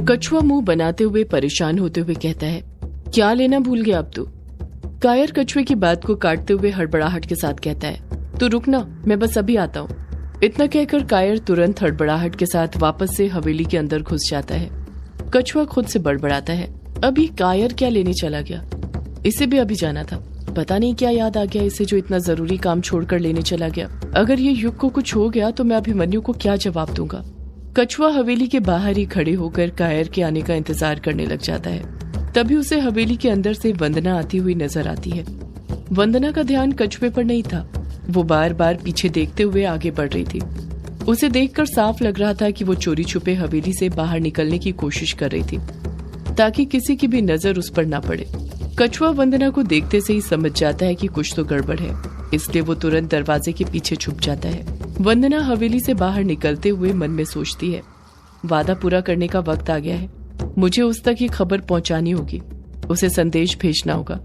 कछुआ मुंह बनाते हुए परेशान होते हुए कहता है, क्या लेना भूल गया अब तू? कायर कछुए की बात को काटते हुए हड़बड़ाहट के साथ कहता है, तू रुक ना, मैं बस अभी आता हूँ। इतना कहकर कायर तुरंत हड़बड़ाहट के साथ वापस से हवेली के अंदर घुस जाता है। कछुआ खुद से बड़बड़ाता है, अभी कायर क्या लेने चला गया? इसे भी अभी जाना था, पता नहीं क्या याद आ गया इसे जो इतना जरूरी काम छोड़कर लेने चला गया। अगर ये युग को कुछ हो गया तो मैं अभिमन्यु को क्या जवाब दूंगा? कछुआ हवेली के बाहर ही खड़े होकर कायर के आने का इंतजार करने लग जाता है। तभी उसे हवेली के अंदर से वंदना आती हुई नजर आती है। वंदना का ध्यान कछुए पर नहीं था, वो बार बार पीछे देखते हुए आगे बढ़ रही थी। उसे देखकर साफ लग रहा था कि वो चोरी छुपे हवेली से बाहर निकलने की कोशिश कर रही थी ताकि किसी की भी नजर उस पर ना पड़े। कछुआ वंदना को देखते से ही समझ जाता है कि कुछ तो गड़बड़ है, इसलिए वो तुरंत दरवाजे के पीछे छुप जाता है। वंदना हवेली से बाहर निकलते हुए मन में सोचती है, वादा पूरा करने का वक्त आ गया है, मुझे उस तक ये खबर पहुंचानी होगी, उसे संदेश भेजना होगा।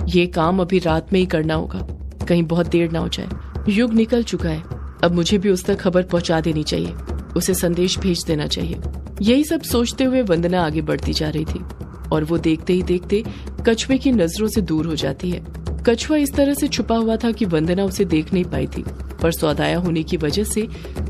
ये काम अभी रात में ही करना होगा, कहीं बहुत देर ना हो जाए। युग निकल चुका है, अब मुझे भी उस तक खबर पहुंचा देनी चाहिए, उसे संदेश भेज देना चाहिए। यही सब सोचते हुए वंदना आगे बढ़ती जा रही थी और वो देखते ही देखते कछुए की नजरों से दूर हो जाती है। कछुआ इस तरह से छुपा हुआ था कि वंदना उसे देख नहीं पाई थी, पर सौदाया होने की वजह से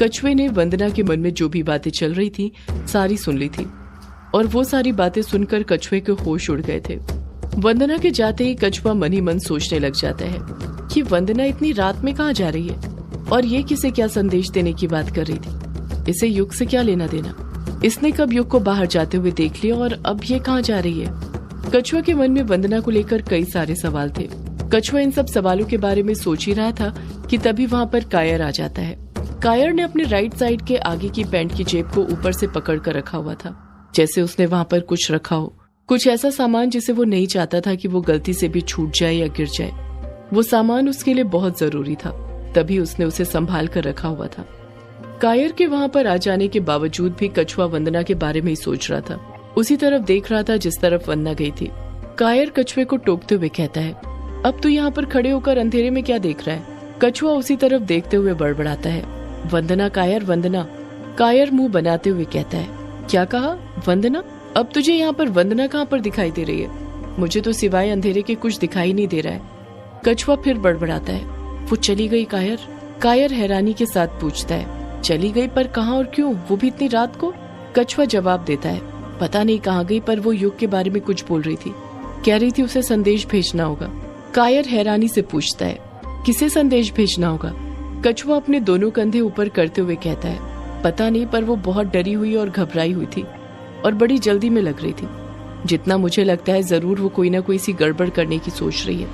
कछुए ने वंदना के मन में जो भी बातें चल रही थी सारी सुन ली थी और वो सारी बातें सुनकर कछुए के होश उड़ गए थे। वंदना के जाते ही कछुआ मन ही मन सोचने लग जाता है कि वंदना इतनी रात में कहाँ जा रही है और ये किसे क्या संदेश देने की बात कर रही थी, इसे युग से क्या लेना देना, इसने कब युग को बाहर जाते हुए देख लिया और अब ये कहाँ जा रही है। कछुआ के मन में वंदना को लेकर कई सारे सवाल थे। कछुआ इन सब सवालों के बारे में सोच ही रहा था कि तभी वहाँ पर कायर आ जाता है। कायर ने अपने राइट साइड के आगे की पैंट की जेब को ऊपर से पकड़ कर रखा हुआ था, जैसे उसने वहाँ पर कुछ रखा हो, कुछ ऐसा सामान जिसे वो नहीं चाहता था कि वो गलती से भी छूट जाए या गिर जाए। वो सामान उसके लिए बहुत जरूरी था, तभी उसने उसे संभाल कर रखा हुआ था। कायर के वहाँ पर आ जाने के बावजूद भी कछुआ वंदना के बारे में ही सोच रहा था, उसी तरफ देख रहा था जिस तरफ वंदना गई थी। कायर कछुए को टोकते हुए कहता है, अब तू यहाँ पर खड़े होकर अंधेरे में क्या देख रहा है? कछुआ उसी तरफ देखते हुए बड़बड़ाता है, वंदना कायर वंदना। कायर मुंह बनाते हुए कहता है, क्या कहा? वंदना? अब तुझे यहाँ पर वंदना कहाँ पर दिखाई दे रही है? मुझे तो सिवाय अंधेरे के कुछ दिखाई नहीं दे रहा है। कछुआ फिर बड़बड़ाता है, वो चली गई कायर? कायर हैरानी के साथ पूछता है, चली गई पर कहाँ और क्यों, वो भी इतनी रात को? कछुआ जवाब देता है, पता नहीं कहाँ गई, पर वो युग के बारे में कुछ बोल रही थी, कह रही थी उसे संदेश भेजना होगा। कायर हैरानी से पूछता है, किसे संदेश भेजना होगा? कछुआ अपने दोनों कंधे ऊपर करते हुए कहता है, पता नहीं, पर वो बहुत डरी हुई और घबराई हुई थी और बड़ी जल्दी में लग रही थी। जितना मुझे लगता है जरूर वो कोई ना कोई सी गड़बड़ करने की सोच रही है,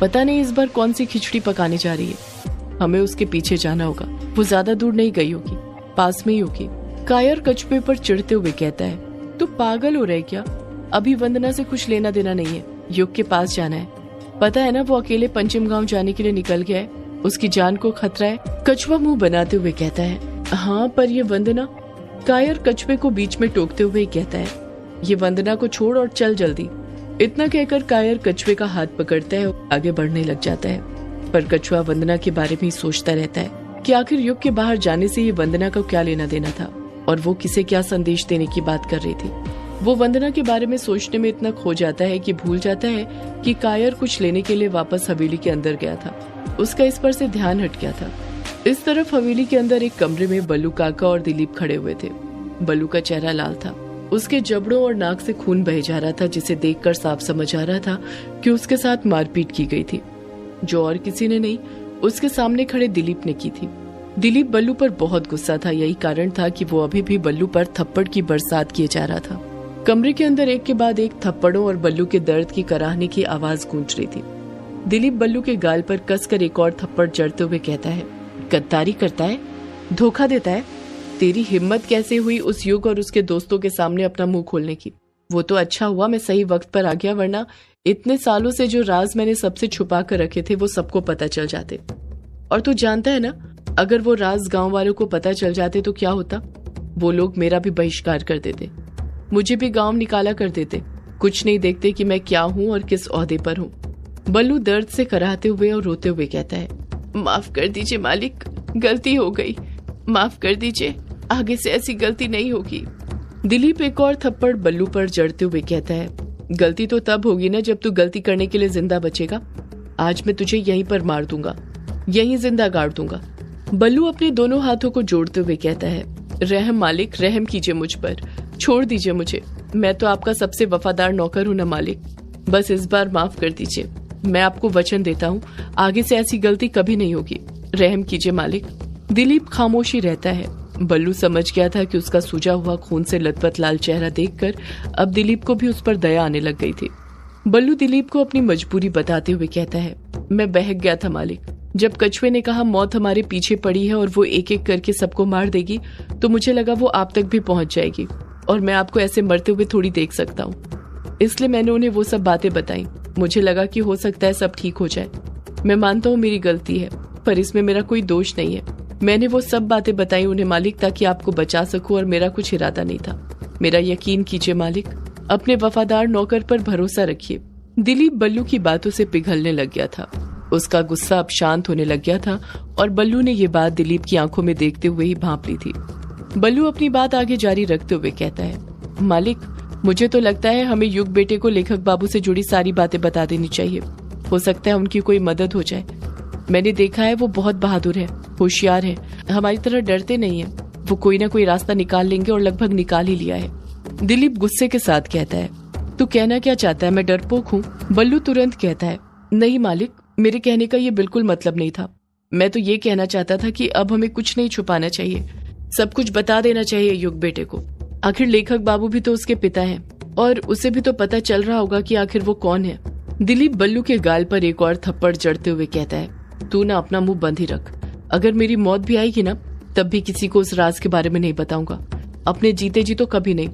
पता नहीं इस बार कौन सी खिचड़ी पकाने जा रही है। हमें उसके पीछे जाना होगा, वो ज्यादा दूर नहीं गई होगी, पास में ही होगी। कायर कछुए पर चिढ़ते हुए कहता है, तू पागल हो रहा है क्या? अभी वंदना से कुछ लेना देना नहीं है, युग के पास जाना है। पता है ना वो अकेले पंचम गांव जाने के लिए निकल गया है, उसकी जान को खतरा है। कछुआ मुंह बनाते हुए कहता है, हाँ पर ये वंदना। कायर कछुए को बीच में टोकते हुए कहता है, ये वंदना को छोड़ और चल जल्दी। इतना कहकर कायर कछुए का हाथ पकड़ता है और आगे बढ़ने लग जाता है, पर कछुआ वंदना के बारे में ही सोचता रहता है कि आखिर युग के बाहर जाने से ये वंदना को क्या लेना देना था और वो किसे क्या संदेश देने की बात कर रही थी। वो वंदना के बारे में सोचने में इतना खो जाता है कि भूल जाता है कि कायर कुछ लेने के लिए वापस हवेली के अंदर गया था, उसका इस पर से ध्यान हट गया था। इस तरफ हवेली के अंदर एक कमरे में बल्लू काका और दिलीप खड़े हुए थे। बल्लू का चेहरा लाल था, उसके जबड़ों और नाक से खून बह जा रहा था, जिसे देखकर साफ समझ आ रहा था कि उसके साथ मारपीट की गई थी, जो और किसी ने नहीं, उसके सामने खड़े दिलीप ने की थी। दिलीप बल्लू पर बहुत गुस्सा था, यही कारण था कि वो अभी भी बल्लू पर थप्पड़ की बरसात किए जा रहा था। कमरे के अंदर एक के बाद एक थप्पड़ों और बल्लू के दर्द की कराहने की आवाज गूंज रही थी। दिलीप बल्लू के गाल पर कसकर एक और थप्पड़ जड़ते हुए कहता है, गद्दारी करता है, धोखा देता है, तेरी हिम्मत कैसे हुई उस युग और उसके दोस्तों के सामने अपना मुंह खोलने की? वो तो अच्छा हुआ मैं सही वक्त पर आ गया, वरना इतने सालों से जो राज मैंने सबसे छुपा कर रखे थे वो सबको पता चल जाते। और तू जानता है ना, अगर वो राज गांव वालों को पता चल जाते तो क्या होता? वो लोग मेरा भी बहिष्कार कर देते, मुझे भी गांव निकाला कर देते, कुछ नहीं देखते कि मैं क्या हूँ और किस ओहदे पर हूँ। बल्लू दर्द से कराहते हुए और रोते हुए कहता है, माफ कर दीजिए मालिक, गलती हो गई, माफ कर दीजिए, आगे से ऐसी गलती नहीं होगी। दिलीप एक और थप्पड़ बल्लू पर जड़ते हुए कहता है, गलती तो तब होगी ना जब तू गलती करने के लिए जिंदा बचेगा। आज मैं तुझे यहीं पर मार दूंगा, यहीं जिंदा गाड़ दूंगा। बल्लू अपने दोनों हाथों को जोड़ते हुए कहता है, रहम मालिक, रहम कीजिए मुझ पर, छोड़ दीजिए मुझे। मैं तो आपका सबसे वफादार नौकर हूं ना मालिक, बस इस बार माफ कर दीजिए। मैं आपको वचन देता हूँ आगे से ऐसी गलती कभी नहीं होगी। रहम कीजिए मालिक। दिलीप खामोशी रहता है। बल्लू समझ गया था कि उसका सूजा हुआ खून से लथपथ लाल चेहरा देखकर अब दिलीप को भी उस पर दया आने लग गई थी। बल्लू दिलीप को अपनी मजबूरी बताते हुए कहता है, मैं बहक गया था मालिक। जब कछुए ने कहा मौत हमारे पीछे पड़ी है और वो एक एक करके सबको मार देगी, तो मुझे लगा वो आप तक भी पहुंच जाएगी और मैं आपको ऐसे मरते हुए थोड़ी देख सकता हूँ। इसलिए मैंने उन्हें वो सब बातें बताई। मुझे लगा कि हो सकता है सब ठीक हो जाए। मैं मानता हूँ मेरी गलती है, पर इसमें मेरा कोई दोष नहीं है। मैंने वो सब बातें बताई उन्हें मालिक, ताकि आपको बचा सकूं और मेरा कुछ इरादा नहीं था। मेरा यकीन कीजिए मालिक, अपने वफादार नौकर पर भरोसा रखिए। दिलीप बल्लू की बातों से पिघलने लग गया था। उसका गुस्सा अब शांत होने लग गया था और बल्लू ने ये बात दिलीप की आंखों में देखते हुए ही भांप ली थी। बल्लू अपनी बात आगे जारी रखते हुए कहता है, मालिक, मुझे तो लगता है हमें युग बेटे को लेखक बाबू से जुड़ी सारी बातें बता देनी चाहिए। हो सकता है उनकी कोई मदद हो जाए। मैंने देखा है वो बहुत बहादुर है, होशियार है, हमारी तरह डरते नहीं है। वो कोई ना कोई रास्ता निकाल लेंगे और लगभग निकाल ही लिया है। दिलीप गुस्से के साथ कहता है, तू कहना क्या चाहता है, मैं डरपोक हूँ? बल्लू तुरंत कहता है, नहीं मालिक, मेरे कहने का ये बिल्कुल मतलब नहीं था। मैं तो ये कहना चाहता था कि अब हमें कुछ नहीं छुपाना चाहिए, सब कुछ बता देना चाहिए युग बेटे को। आखिर लेखक बाबू भी तो उसके पिता हैं और उसे भी तो पता चल रहा होगा कि आखिर वो कौन है। दिलीप बल्लू के गाल पर एक और थप्पड़ जड़ते हुए कहता है, तू ना अपना मुंह बंद ही रख। अगर मेरी मौत भी आएगी ना, तब भी किसी को उस राज के बारे में नहीं बताऊंगा। अपने जीते जी तो कभी नहीं।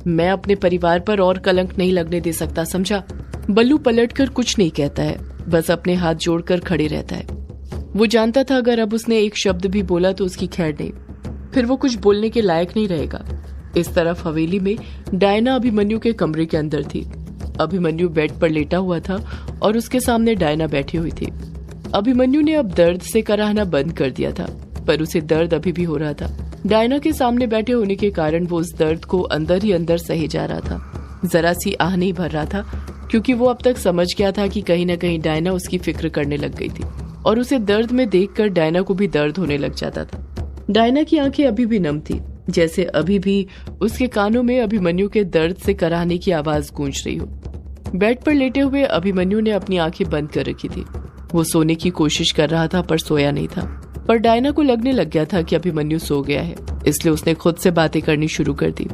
मैं अपने परिवार पर और कलंक नहीं लगने दे सकता, समझा? बल्लू पलटकर कुछ नहीं कहता है, बस अपने हाथ जोड़कर खड़े रहता है। वो जानता था अगर अब उसने एक शब्द भी बोला तो उसकी खैर नहीं, फिर वो कुछ बोलने के लायक नहीं रहेगा। इस तरफ हवेली में डायना अभिमन्यु के कमरे के अंदर थी। अभिमन्यु बेड पर लेटा हुआ था और उसके सामने डायना बैठी हुई थी। अभिमन्यु ने अब दर्द से कराहना बंद कर दिया था, पर उसे दर्द अभी भी हो रहा था। डायना के सामने बैठे होने के कारण वो उस दर्द को अंदर ही अंदर सहे जा रहा था। जरा सी आह नहीं भर रहा था, क्योंकि वो अब तक समझ गया था कि कहीं न कहीं डायना उसकी फिक्र करने लग गई थी और उसे दर्द में देखकर डायना को भी दर्द होने लग जाता था। डायना की आंखें अभी भी नम थी, जैसे अभी भी उसके कानों में अभिमन्यु के दर्द से कराहने की आवाज गूंज रही हो। बेड पर लेटे हुए अभिमन्यु ने अपनी आंखें बंद कर रखी थी। वो सोने की कोशिश कर रहा था पर सोया नहीं था। पर डायना को लगने लग गया था कि अभिमन्यु सो गया है, इसलिए उसने खुद से बातें करनी शुरू कर दी।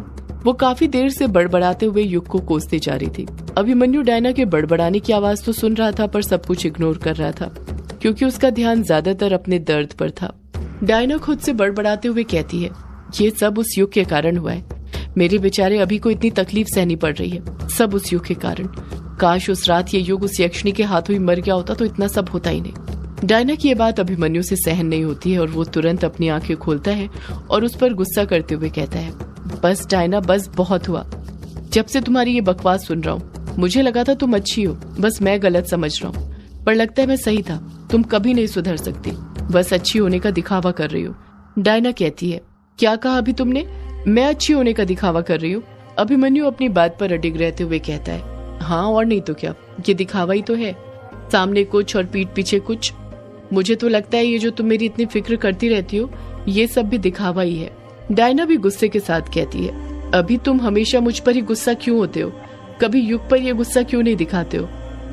वो काफी देर से बड़बड़ाते हुए युग को कोसती जा रही थी। अभिमन्यु डायना के बड़बड़ाने की आवाज तो सुन रहा था, पर सब कुछ इग्नोर कर रहा था, क्योंकि उसका ध्यान ज्यादातर अपने दर्द पर था। डायना खुद से बड़बड़ाते हुए कहती है, ये सब उस युग के कारण हुआ है। मेरे बेचारे अभी को इतनी तकलीफ सहनी पड़ रही है, सब उस युग के कारण। काश उस रात ये युग उस यक्षिणी के हाथों ही मर गया होता तो इतना सब होता ही नहीं। डायना की ये बात अभिमन्यु से सहन नहीं होती है और वो तुरंत अपनी आंखें खोलता है और उस पर गुस्सा करते हुए कहता है, बस डायना, बस बहुत हुआ। जब से तुम्हारी ये बकवास सुन रहा हूँ, मुझे लगा था तुम अच्छी हो, बस मैं गलत समझ रहा हूँ। पर लगता है मैं सही था, तुम कभी नहीं सुधर सकती, बस अच्छी होने का दिखावा कर रही हो। डायना कहती है, क्या कहा अभी तुमने? मैं अच्छी होने का दिखावा कर रही हूँ? अभिमन्यु अपनी बात पर अडिग रहते हुए कहता है, हाँ और नहीं तो क्या, ये दिखावा ही तो है। सामने कुछ और पीठ पीछे कुछ। मुझे तो लगता है ये जो तुम मेरी इतनी फिक्र करती रहती हो, ये सब भी दिखावा ही है। डायना भी गुस्से के साथ कहती है, अभी तुम हमेशा मुझ पर ही गुस्सा क्यों होते हो? कभी युग पर ये गुस्सा क्यों नहीं दिखाते हो?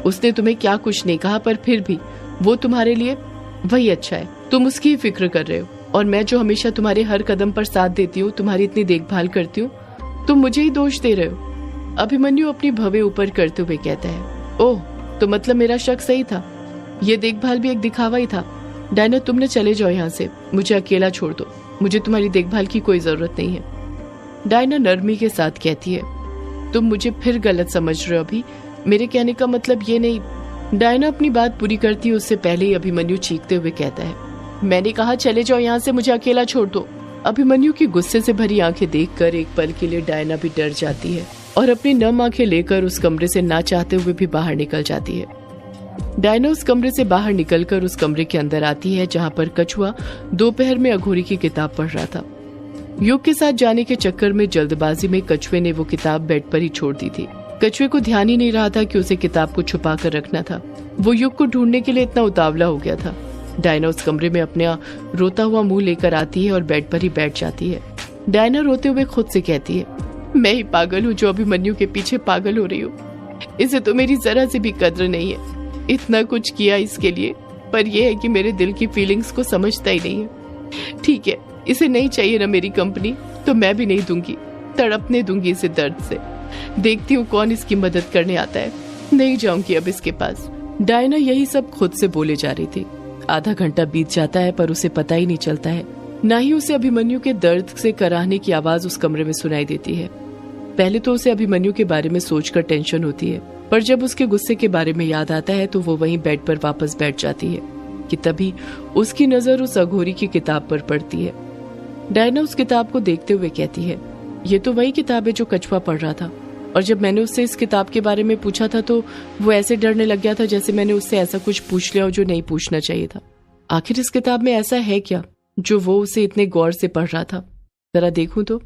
उसने तुम्हें क्या कुछ नहीं कहा, पर फिर भी वो तुम्हारे लिए वही अच्छा है। तुम उसकी ही फिक्र कर रहे हो, और मैं जो हमेशा तुम्हारे हर कदम पर साथ देती हूँ, तुम्हारी इतनी देखभाल करती हूँ, तुम मुझे ही दोष दे रहे हो। अभिमन्यु अपनी भवें ऊपर करते हुए कहता है, ओह, तो मतलब मेरा शक सही था, ये देखभाल भी एक दिखावा ही था। डायना, तुमने चले जाओ यहाँ से, मुझे अकेला छोड़ दो, मुझे तुम्हारी देखभाल की कोई जरूरत नहीं है। डायना नरमी के साथ कहती है, तुम मुझे फिर गलत समझ रहे हो अभी, मेरे कहने का मतलब ये नहीं। डायना अपनी बात पूरी करती है उससे पहले ही अभिमन्यु चीखते हुए कहता है, मैंने कहा चले जाओ यहाँ से, मुझे अकेला छोड़ दो। अभिमन्यु की गुस्से से भरी आंखें देखकर एक पल के लिए डायना भी डर जाती है और अपनी नम आंखें लेकर उस कमरे से ना चाहते हुए भी बाहर निकल जाती है। डायना उस कमरे से बाहर निकलकर उस कमरे के अंदर आती है जहाँ पर कछुआ दोपहर में अघोरी की किताब पढ़ रहा था। युग के साथ जाने के चक्कर में जल्दबाजी में कछुए ने वो किताब बेड पर ही छोड़ दी थी। कछुए को ध्यान ही नहीं रहा था कि उसे किताब को छुपा कर रखना था। वो युग को ढूंढने के लिए इतना उतावला हो गया था। डायना उस कमरे में अपना रोता हुआ मुंह लेकर आती है और बेड पर ही बैठ जाती है। डायना रोते हुए खुद से कहती है, मैं ही पागल हूँ जो अभिमन्यु के पीछे पागल हो रही हूँ। इसे तो मेरी जरा से भी कद्र नहीं है। इतना कुछ किया इसके लिए, पर यह है कि मेरे दिल की फीलिंग्स को समझता ही नहीं है। ठीक है, इसे नहीं चाहिए ना मेरी कंपनी, तो मैं भी नहीं दूंगी, तड़पने दूंगी इसे दर्द से। देखती हूँ कौन इसकी मदद करने आता है। नहीं जाऊंगी अब इसके पास। डायना यही सब खुद से बोले जा रही थी। आधा घंटा बीत जाता है पर उसे पता ही नहीं चलता है, ना ही उसे अभिमन्यु के दर्द से कराहने की आवाज उस कमरे में सुनाई देती है। पहले तो उसे अभिमन्यु के बारे में सोचकर टेंशन होती है, पर जब उसके गुस्से के बारे में याद आता है तो वो वहीं बेड पर वापस बैठ जाती है कि तभी उसकी नजर उस अघोरी की किताब पर पड़ती है। डायना उस किताब को देखते हुए कहती है, ये तो वही किताब है जो कछुआ पढ़ रहा था, और जब मैंने उससे इस किताब के बारे में पूछा था तो वो ऐसे डरने लग गया था जैसे मैंने उससे ऐसा कुछ पूछ लिया हो जो नहीं पूछना चाहिए था। आखिर इस किताब में ऐसा है क्या जो वो उसे इतने गौर से पढ़ रहा था? जरा देखूं तो।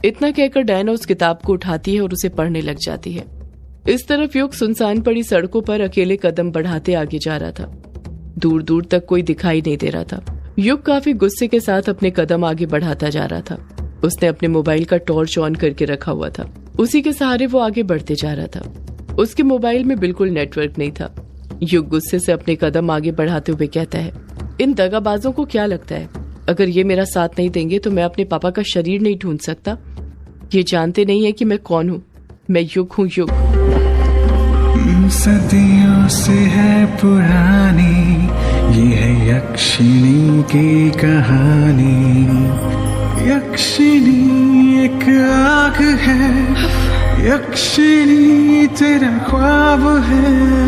इतना कहकर डायना उस किताब को उठाती है और उसे पढ़ने लग जाती है। इस तरफ युग सुनसान पड़ी सड़कों पर अकेले कदम बढ़ाते आगे जा रहा था। दूर दूर तक कोई दिखाई नहीं दे रहा था। युग काफी गुस्से के साथ अपने कदम आगे बढ़ाता जा रहा था। उसने अपने मोबाइल का टॉर्च ऑन करके रखा हुआ था। उसी के सहारे वो आगे बढ़ते जा रहा था। उसके मोबाइल में बिल्कुल नेटवर्क नहीं था। युग गुस्से से अपने कदम आगे बढ़ाते हुए कहता है, इन दगाबाजों को क्या लगता है, अगर ये मेरा साथ नहीं देंगे तो मैं अपने पापा का शरीर नहीं ढूंढ सकता। ये जानते नहीं है कि मैं कौन हूँ। मैं युग हूँ, युग। सदियों से है पुरानी ये है यक्षिणी की कहानी। यक्षिणी एक आग है, यक्षिणी तेरा ख्वाब है।